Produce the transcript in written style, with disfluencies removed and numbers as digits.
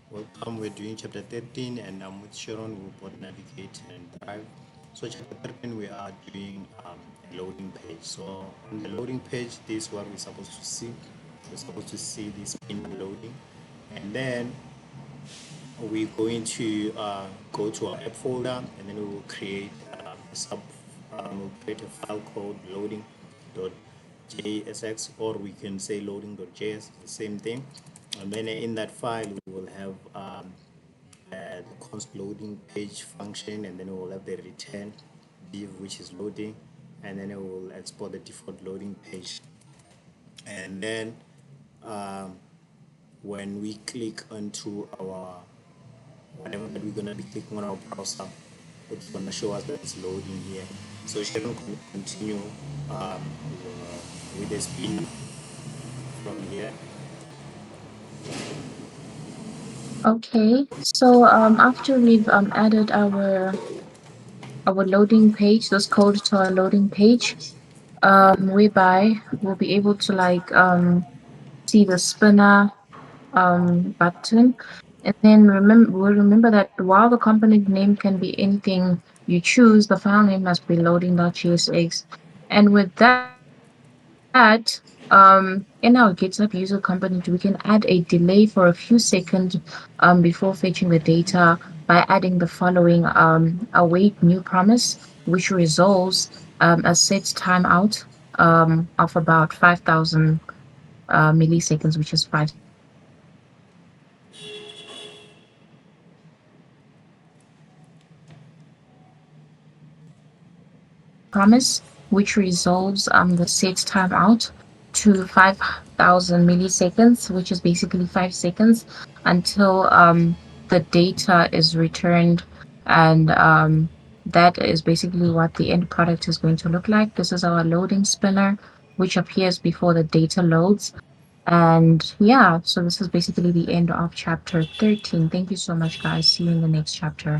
Welcome. We're doing chapter 13, and I'm with Sharon. We'll both navigate and drive. So, chapter 13, we are doing a loading page. So, on the loading page, this is what we're supposed to see. We're supposed to see this pin loading, and then we're going to go to our app folder, and then we will create a we'll create a file called loading.jsx, or we can say loading.js, the same thing. And then in that file, we will have the const loading page function, and then we will have the return div, which is loading, and then it will export the default loading page. And then when we click onto our whatever that we're gonna be clicking on our browser, it's gonna show us that it's loading here. So Sharon can continue with the spin from here. Okay, so after we've added our loading page, those codes to our loading page, whereby we'll be able to see the spinner button, and then remember that while the component name can be anything you choose, the file name must be loading.jsx. And with that, in our GitHub user component, we can add a delay for a few seconds before fetching the data by adding the following await new promise, which resolves a set timeout of about 5,000 milliseconds, which is 5 seconds. And then we can add a delay promise, which resolves the set timeout to 5,000 milliseconds, which is basically 5 seconds until the data is returned. And that is basically what the end product is going to look like. This is our loading spinner, which appears before the data loads. And yeah, so this is basically the end of chapter 13. Thank you so much, guys. See you in the next chapter.